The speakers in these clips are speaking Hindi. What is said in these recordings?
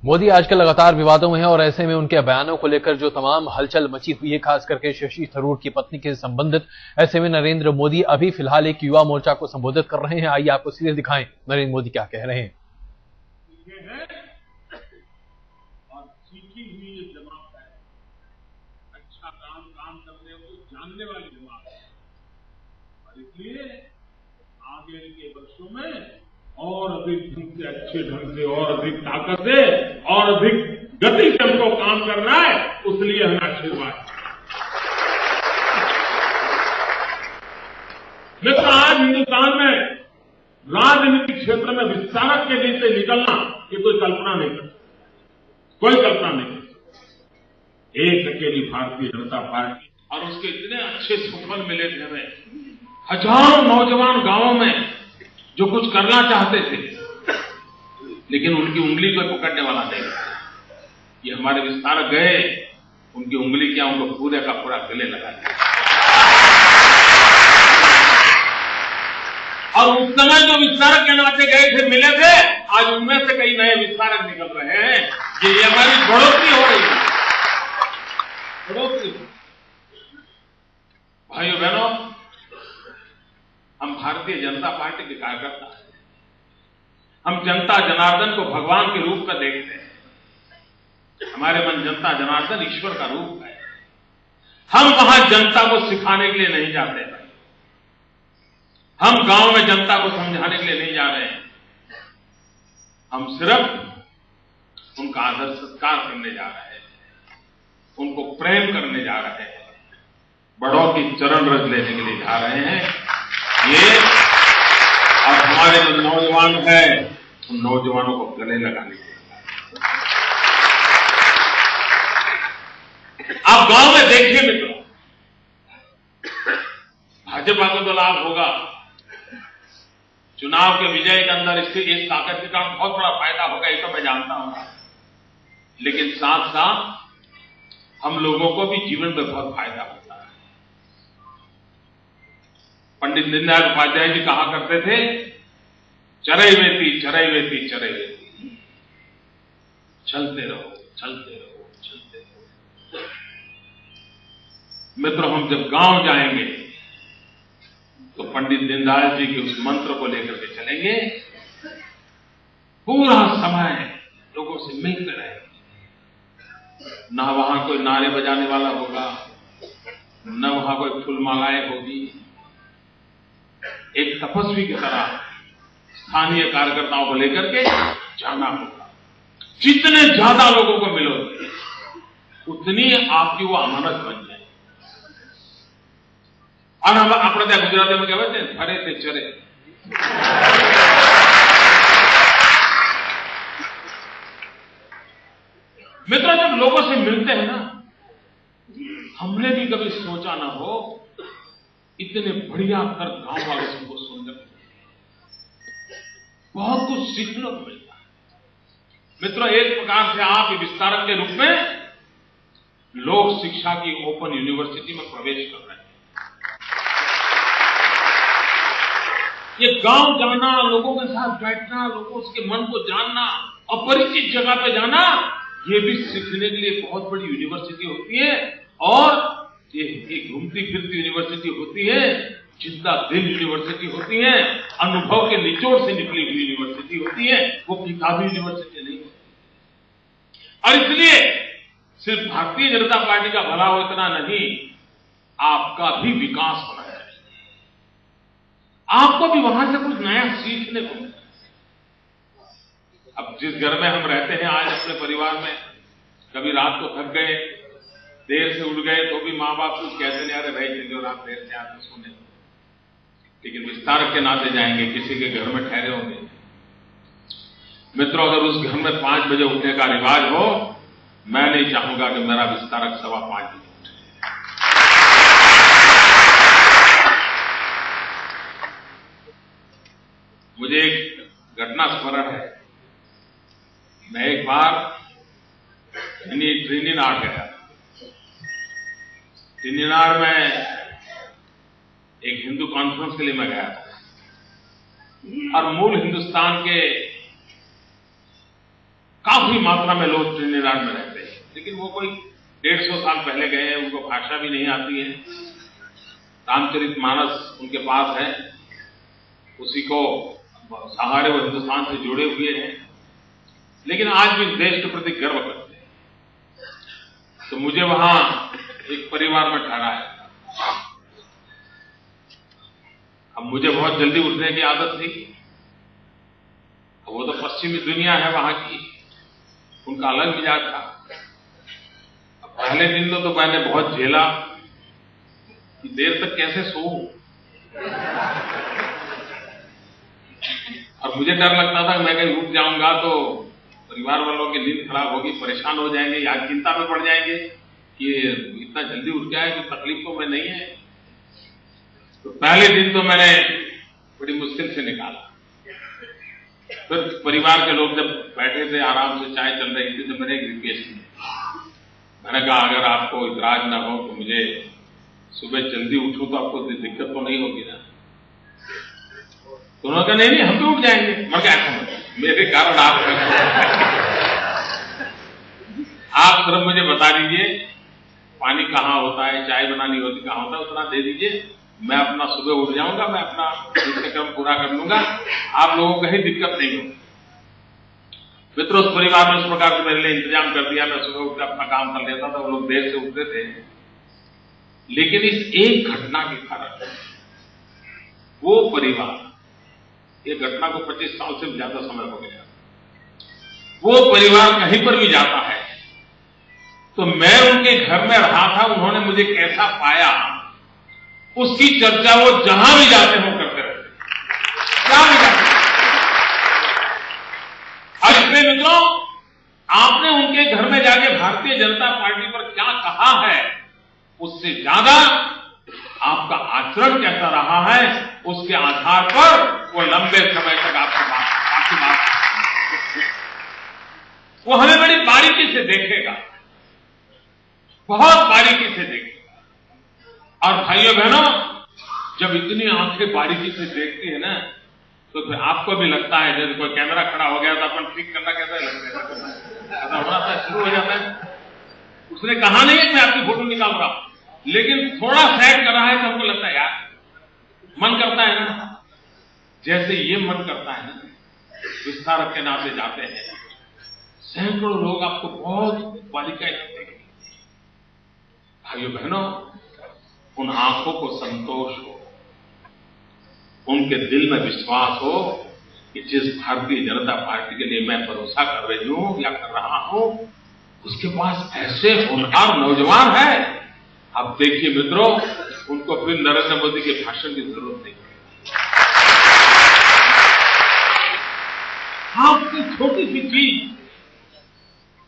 मोदी आजकल लगातार विवादों में हैं और ऐसे में उनके बयानों को लेकर जो तमाम हलचल मची हुई है, खास करके शशि थरूर की पत्नी के संबंधित। ऐसे में नरेंद्र मोदी अभी फिलहाल एक युवा मोर्चा को संबोधित कर रहे हैं। आइए आपको सीधे दिखाएं नरेंद्र मोदी क्या कह रहे हैं। और सीखी हुई ये जमात है, अच्छा काम करने को जानने वाली जमात है, और इसलिए आगे के वर्षों में और अधिक ढंग से, अच्छे ढंग से, और अधिक ताकत से और अधिक गति से हमको काम करना है। उसलिए हमें आशीर्वाद। मित्र, आज हिंदुस्तान में राजनीतिक क्षेत्र में विस्तारक के लिए से निकलना ये कोई कल्पना नहीं कर सकता, कोई कल्पना नहीं कर सकता। एक अकेली भारतीय जनता पार्टी और उसके इतने अच्छे सफल मिले थे हमें। हजारों नौजवान गांवों में जो कुछ करना चाहते थे, लेकिन उनकी उंगली को पकड़ने वाला नहीं था। ये हमारे विस्तारक गए, उनकी उंगली क्या, उनको पूरे का पूरा गले लगा दिया। और उस समय जो विस्तारक के नाते गए थे, मिले थे, आज उनमें से कई नए विस्तारक निकल रहे हैं। ये हमारी बढ़ोतरी हो रही है, बढ़ोतरी। भाइयों बहनों, हम भारतीय जनता पार्टी के कार्यकर्ता हैं। हम जनता जनार्दन को भगवान के रूप में देखते हैं। हमारे मन जनता जनार्दन ईश्वर का रूप है। हम वहां जनता को सिखाने के लिए नहीं जाते भाई। हम गांव में जनता को समझाने के लिए नहीं जा रहे हैं। हम सिर्फ उनका आदर सत्कार करने जा रहे हैं, उनको प्रेम करने जा रहे हैं, बड़ों की चरण रज लेने के लिए जा रहे हैं। ये और हमारे जो नौजवान हैं, उन नौजवानों को गले लगाने के लिए। आप गांव में देखिए मित्रों, भाजपा को तो लाभ होगा, चुनाव के विजय के अंदर इससे इस ताकत के कारण बहुत बड़ा फायदा होगा, ये तो मैं जानता हूं। लेकिन साथ साथ हम लोगों को भी जीवन में बहुत फायदा होता है। पंडित दीनदयाल उपाध्याय जी कहा करते थे, चरैवेति चरैवेति चरैवेति, चलते रहो चलते रहो चलते रहो। मित्रों, हम जब गांव जाएंगे तो पंडित दीनदयाल जी के उस मंत्र को लेकर के चलेंगे। पूरा समय लोगों से मिलते रहेंगे। ना वहां कोई नारे बजाने वाला होगा, न वहां कोई फूलमालाएं होगी। एक तपस्वी की तरह स्थानीय कार्यकर्ताओं को लेकर के जाना होगा। जितने ज्यादा लोगों को मिलोगे, उतनी आपकी वो अमानत बन जाएगी। और हम अपने ત્યાં गुजराती में कहते हैं, फरे थे चरे। मित्रों, जब लोगों से मिलते हैं ना, हमने भी कभी सोचा ना हो इतने बढ़िया कर गांव वालों से हमको सुनने को बहुत कुछ सीखने को मिलता है। मित्रों, एक प्रकार से आप विस्तारक के रूप में लोक शिक्षा की ओपन यूनिवर्सिटी में प्रवेश कर रहे हैं। ये गांव जाना, लोगों के साथ बैठना, लोगों के मन को जानना, अपरिचित जगह पे जाना, ये भी सीखने के लिए बहुत बड़ी यूनिवर्सिटी होती है। और ये एक घूमती फिरती यूनिवर्सिटी होती है, जिंदा दिल यूनिवर्सिटी होती है, अनुभव के निचोड़ से निकली हुई यूनिवर्सिटी होती है, वो किताबी यूनिवर्सिटी नहीं होती। और इसलिए सिर्फ भारतीय जनता पार्टी का भला हो इतना नहीं, आपका भी विकास होना चाहिए। आपको भी वहां से कुछ नया सीखने को मिलता है। अब जिस घर में हम रहते हैं आज अपने परिवार में, कभी रात को थक गए, देर से उठ गए, तो भी माँ बाप कुछ कहते नहीं, अरे भाई चलिए रात देर से आते सोने। लेकिन विस्तारक के नाते जाएंगे, किसी के घर में ठहरे होंगे। मित्रों, अगर उस घर में 5 बजे उठने का रिवाज हो, मैं नहीं चाहूंगा कि मेरा विस्तारक 5:15 बजे उठे। मुझे एक घटना स्मरण है। मैं एक बार ट्रिनिडाद गया। ट्रिनिडाद में एक हिंदू कॉन्फ्रेंस के लिए मैं गया था और मूल हिंदुस्तान के काफी मात्रा में लोग ट्रिनिडाद में रहते हैं, लेकिन वो कोई 150 साल पहले गए हैं, उनको भाषा भी नहीं आती है, रामचरितमानस उनके पास है, उसी को सहारे वो हिंदुस्तान से जुड़े हुए हैं, लेकिन आज भी देश के प्रति गर्व करते हैं। तो मुझे वहां एक परिवार में ठहराया। अब मुझे बहुत जल्दी उठने की आदत थी, वो तो पश्चिमी दुनिया है वहां की, उनका अलग मिजाज था। अब पहले दिन तो मैंने बहुत झेला कि देर तक कैसे सोऊं, और मुझे डर लगता था कि मैं कहीं उठ जाऊंगा तो परिवार वालों की नींद खराब होगी, परेशान हो जाएंगे या चिंता में पड़ जाएंगे कि इतना जल्दी उठ गया है, कोई तकलीफ तो मैं नहीं है। तो पहले दिन तो मैंने बड़ी मुश्किल से निकाला। फिर परिवार के लोग जब बैठे थे, आराम से चाय चल रही थी, तो मैंने एक रिक्वेस्ट की। मैंने कहा अगर आपको इतराज ना हो तो मुझे सुबह जल्दी उठूं तो आपको दिक्कत तो नहीं होगी ना? तो उन्होंने कहा नहीं हम भी उठ जाएंगे। मैं क्या समझ, मेरे कारण आप सिर्फ मुझे बता दीजिए पानी कहाँ होता है, चाय बनानी होती कहाँ होता है, उतना दे दीजिए, मैं अपना सुबह उठ जाऊंगा, मैं अपना नित्यक्रम पूरा कर लूंगा, आप लोगों को कहीं दिक्कत नहीं होगी। मित्रों, उस परिवार ने उस प्रकार से मेरे लिए इंतजाम कर दिया, मैं सुबह उठकर अपना काम कर लेता था, वो लोग देर से उठते थे। लेकिन इस एक घटना के कारण वो परिवार, ये घटना को 25 साल से ज्यादा समय हो गया, वो परिवार कहीं पर भी जाता है तो मैं उनके घर में रहा था, उन्होंने मुझे कैसा पाया उसकी चर्चा वो जहां भी जाते हो करते रहते, जहां भी जाते। और इसलिए मित्रों, आपने उनके घर में जाके भारतीय जनता पार्टी पर क्या कहा है, उससे ज्यादा आपका आचरण कैसा रहा है, उसके आधार पर वो लंबे समय तक आपकी बात वो हमें बड़ी बारीकी से देखेगा, बहुत बारीकी से देखेगा। और भाइयों बहनों, जब इतनी आंखें बारीकी से देखती है ना, तो फिर आपको भी लगता है जैसे कोई कैमरा खड़ा हो गया तो अपन क्लिक करना कैसा लगता है, ऐसा होना था, शुरू हो जाता है। उसने कहा नहीं है कि मैं आपकी फोटो निकाल रहा हूं, लेकिन थोड़ा सेट कर रहा है तो हमको लगता है यार मन करता है ना, जैसे ये मन करता है ना, विस्तारक के नाम से जाते हैं, सैकड़ों लोग आपको बहुत बारीकाई से देखेंगे। भाइयों बहनों, उन आंखों को संतोष हो, उनके दिल में विश्वास हो कि जिस भारतीय जनता पार्टी के लिए मैं भरोसा कर रही हूं या कर रहा हूं, उसके पास ऐसे होनहार नौजवान है। अब देखिए मित्रों, उनको फिर नरेंद्र मोदी के भाषण की जरूरत नहीं है। आपकी छोटी सी चीज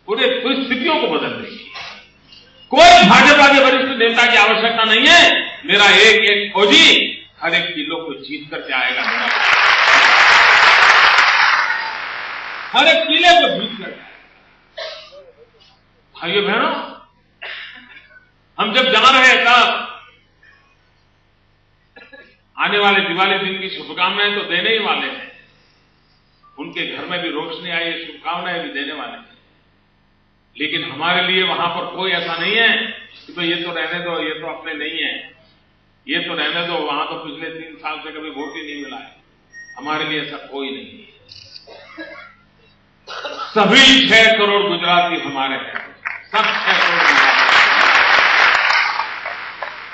पूरे परिस्थितियों को बदल देगी। कोई भाजपा के वरिष्ठ नेता की आवश्यकता नहीं है, मेरा एक एक फौजी हर एक किलो को जीत करके आएगा, हर एक किले को जीत करके आएगा। भाइयों बहनों, हम जब जा रहे हैं तब आने वाले दिवाली दिन की शुभकामनाएं तो देने ही वाले हैं, उनके घर में भी रोशनी आई, शुभकामनाएं भी देने वाले हैं। लेकिन हमारे लिए वहां पर कोई ऐसा नहीं है कि तो ये तो रहने दो, ये तो अपने नहीं है, ये तो रहने दो, वहां तो पिछले 3 साल से कभी वोट ही नहीं मिला है। हमारे लिए ऐसा कोई नहीं है। सभी 6 करोड़ गुजराती हमारे हैं, सब 6 करोड़ गुजराती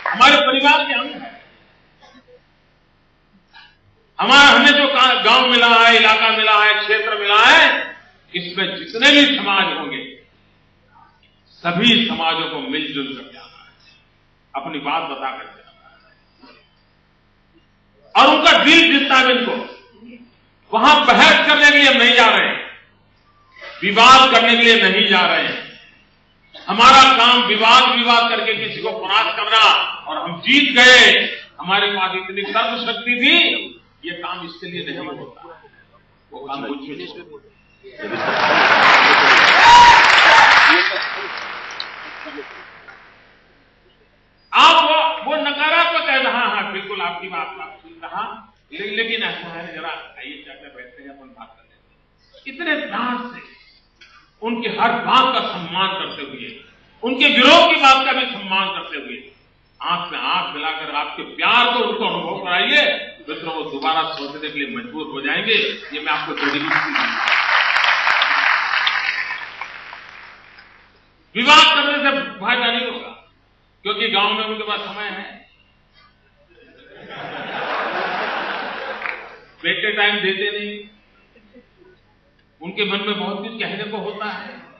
हमारे परिवार के अंग हैं। हमें जो गांव मिला है, इलाका मिला है, क्षेत्र मिला है, इसमें जितने भी समाज होंगे सभी समाजों को मिलजुल कर जाना है, अपनी बात बता कर जाना है, और उनका दिल जितना है इनको, वहां बहस करने के लिए हम नहीं जा रहे हैं, विवाद करने के लिए नहीं जा रहे हैं। हमारा काम विवाद करके किसी को परास्त करना, और हम जीत गए, हमारे पास इतनी सर्वशक्ति थी, ये काम इसके लिए नहीं होता, वो काम कुछ भी नहीं। आप वो नकारात्मक है, हाँ बिल्कुल आपकी बात ठीक रहा, लेकिन ऐसा है, जरा आइए चर्चा बैठते हैं, अपन बात कर लेते हैं। इतने प्यार से उनकी हर बात का सम्मान करते हुए, उनके विरोध की बात का भी सम्मान करते हुए आंख से आंख मिलाकर आपके प्यार को उनको अनुभव कराइए, मित्रों वो दोबारा सोचने के लिए मजबूर हो जाएंगे। ये मैं आपको दृढ़ दूंगा। विवाद करने से फायदा नहीं होगा, क्योंकि गांव में उनके पास समय है, बेटे टाइम देते नहीं, उनके मन में बहुत कुछ कहने को होता है।